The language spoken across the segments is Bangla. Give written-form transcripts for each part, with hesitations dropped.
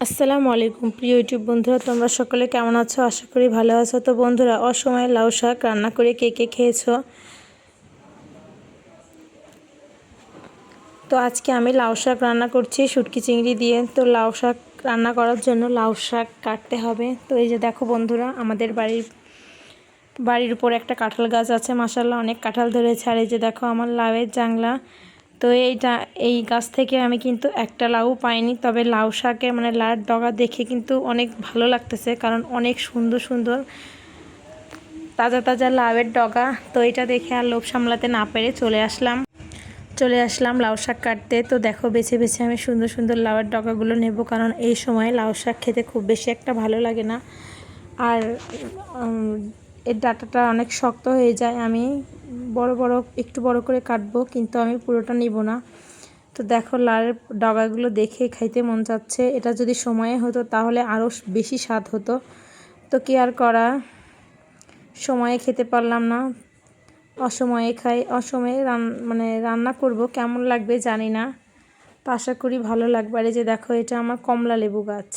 আসসালামু আলাইকুম প্রিয় ইউটিউব বন্ধুরা, তোমরা সকলে কেমন আছো? আশা করি ভালো আছো। তো বন্ধুরা, অসময়ে লাউ শাক রান্না করে কে কে খেয়েছো? তো আজকে আমি লাউ শাক রান্না করছি শুটকি চিংড়ি দিয়ে। তো লাউ শাক রান্না করার জন্য লাউ শাক কাটতে হবে। তো এই যে দেখো বন্ধুরা, আমাদের বাড়ির উপর একটা কাঁঠাল গাছ আছে, মাশাআল্লাহ অনেক কাঁঠাল ধরেছে। আর এই যে দেখো আমার লাউয়ের জাংলা। তো এই গাছ থেকে আমি কিন্তু একটা লাউ পাইনি, তবে লাউ শাকে লাউয়ের ডগা দেখে কিন্তু অনেক ভালো লাগতেছে, কারণ অনেক সুন্দর সুন্দর তাজা তাজা লাউয়ের ডগা। তো এটা দেখে আর লোভ সামলাতে না পেরে চলে আসলাম লাউ শাক কাটতে। তো দেখো বেছে বেছে আমি সুন্দর সুন্দর লাউয়ের ডগাগুলো নেব, কারণ এই সময় লাউ শাক খেতে খুব বেশি একটা ভালো লাগে না, আর এর ডাঁটাটা অনেক শক্ত হয়ে যায়। আমি একটু বড় করে কাটবো, কিন্তু আমি পুরোটা নিব না। তো দেখো লাউয়ের ডগাগুলো দেখে খাইতে মন যাচ্ছে। এটা যদি সময়ে হতো তাহলে আরও বেশি স্বাদ হতো। তো কি আর করা, সময়ে খেতে পারলাম না, অসময়ে খাই। অসময়ে রান্না করব, কেমন লাগবে জানি না, তো আশা করি ভালো লাগবে। আর এই যে দেখো, এটা আমার কমলা লেবু গাছ,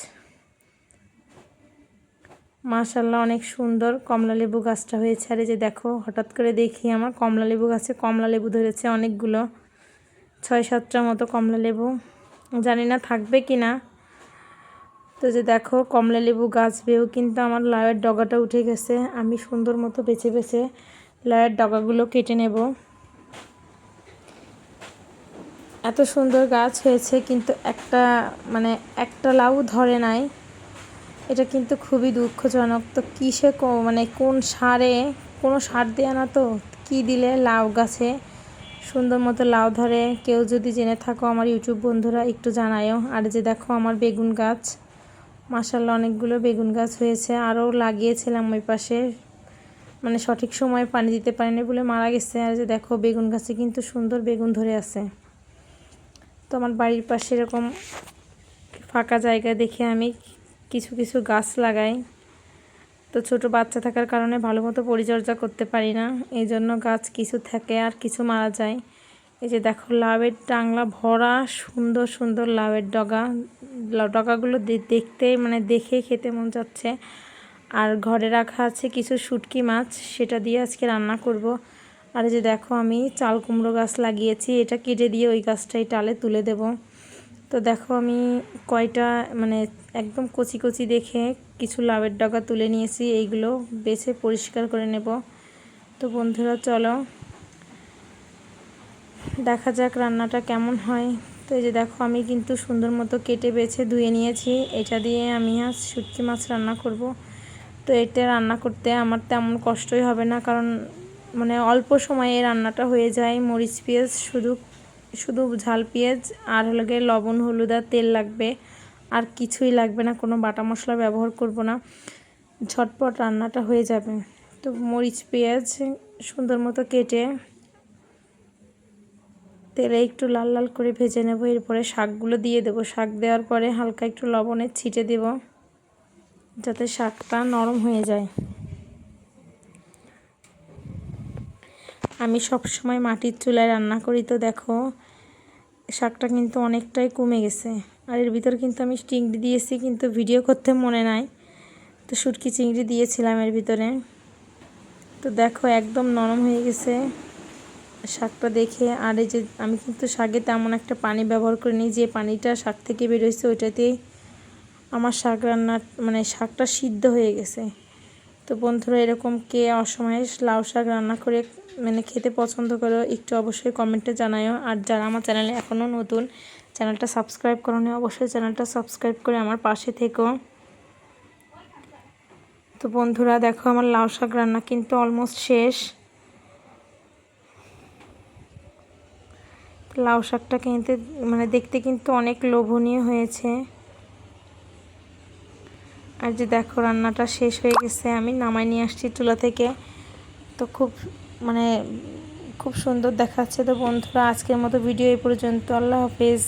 মাশাআল্লাহ অনেক সুন্দর কমলা লেবু গাছটা হয়েছে। আর এই যে দেখো, হঠাৎ করে দেখি আমার কমলা লেবু গাছে কমলা লেবু ধরেছে অনেকগুলো, 6-7টার মতো কমলা লেবু, জানি না থাকবে কি না। তো যে দেখো, কমলা লেবু গাছ বেয়েও কিন্তু আমার লাউয়ের ডগাটা উঠে গেছে। আমি সুন্দর মতো বেছে বেছে লাউয়ের ডগাগুলো কেটে নেব। এত সুন্দর গাছ হয়েছে, কিন্তু একটা লাউ ধরে নাই, এটা কিন্তু খুবই দুঃখজনক। তো কিসে কোন সারে, কোনো সার দেয়া না, তো কি দিলে লাউ গাছে সুন্দর মতো লাউ ধরে? কেউ যদি জেনে থাকো আমার ইউটিউব বন্ধুরা একটু জানায়ও। আর যে দেখো আমার বেগুন গাছ, মাশাআল্লাহ অনেকগুলো বেগুন গাছ হয়েছে। আরও লাগিয়েছিলাম ওই পাশে, সঠিক সময়ে পানি দিতে পারিনি বলে মারা গেছে। আর যে দেখো বেগুন গাছে কিন্তু সুন্দর বেগুন ধরে আছে। তো আমার বাড়ির পাশে এরকম ফাঁকা জায়গা দেখে আমি কিছু কিছু গাছ লাগাই। তো ছোট বাচ্চা থাকার কারণে ভালো মতো পরিচর্যা করতে পারি না, এই জন্য গাছ কিছু থাকে আর কিছু মারা যায়। এই যে দেখো লাউয়ের টাংলা ভরা সুন্দর সুন্দর লাউয়ের ডগাগুলো দেখতে দেখে খেতে মন যাচ্ছে। আর ঘরে রাখা আছে কিছু শুটকি মাছ, সেটা দিয়ে আজকে রান্না করব। আর এই যে দেখো আমি চাল কুমড়ো গাছ লাগিয়েছি, এটা কেটে দিয়ে ওই গাছটাই টালে তুলে দেব। তো দেখো আমি কয়টা একদম কচি কচি দেখে কিছু লাউয়ের ডগা তুলে নিয়েছি, এইগুলো বেছে পরিষ্কার করে নেব। তো বন্ধুরা চলো দেখা যাক রান্নাটা কেমন হয়। তো এই যে দেখো আমি কিন্তু সুন্দর মতো কেটে বেছে ধুয়ে নিয়েছি, এটা দিয়ে আমি আজ শুটকি মাছ রান্না করব। তো এটা রান্না করতে আমার তেমন কষ্টই হবে না, কারণ অল্প সময়ে রান্নাটা হয়ে যায়। মরিচ পেঁয়াজ শুধু ঝাল পেঁয়াজ আর গিয়ে লবণ হলুদ আর তেল লাগবে, আর কিছুই লাগবে না, কোনো বাটা মশলা ব্যবহার করব না, ঝটপট রান্নাটা হয়ে যাবে। তো মরিচ পেঁয়াজ সুন্দর মতো কেটে তেলে একটু লাল লাল করে ভেজে নেব। এরপরে শাকগুলো দিয়ে দেব। শাক দেওয়ার পরে হালকা একটু লবণের ছিটে দেব, যাতে শাকটা নরম হয়ে যায়। আমি সব সময় মাটির চুলায় রান্না করি। তো দেখো শাকটা কিন্তু অনেকটাই কমে গেছে। আর এর ভিতর কিন্তু আমি চিংড়ি দিয়েছি, কিন্তু ভিডিও করতে মনে নাই, তো শুটকি চিংড়ি দিয়েছিলাম এর ভিতরে। তো দেখো একদম নরম হয়ে গেছে শাকটা দেখে। আর এই যে আমি কিন্তু শাকে তেমন একটা পানি ব্যবহার করিনি, যে পানিটা শাক থেকে বেরোইছে ওইটাতেই আমার শাক রান্নার শাকটা সিদ্ধ হয়ে গেছে। তো বন্ধুরা, এরকম কে অসময়ে লাউ শাক রান্না করে খেতে পছন্দ করো একটু অবশ্যই কমেন্টে জানাও। আর যারা আমার চ্যানেলে এখনও নতুন, চ্যানেলটা সাবস্ক্রাইব করোনি, অবশ্যই চ্যানেলটা সাবস্ক্রাইব করে আমার পাশে থেকো। তো বন্ধুরা দেখো আমার লাউ শাক রান্না কিন্তু অলমোস্ট শেষ। লাউ শাকটা কিন্তু দেখতে কিন্তু অনেক লোভনীয় হয়েছে। আর যে দেখো রান্নাটা শেষ হয়ে গেছে, আমি নামাই নিয়ে আসছি চুলা থেকে। তো খুব সুন্দর দেখাচ্ছে। তো বন্ধুরা আজকের মতো ভিডিও এই পর্যন্ত। আল্লাহ হাফেজ।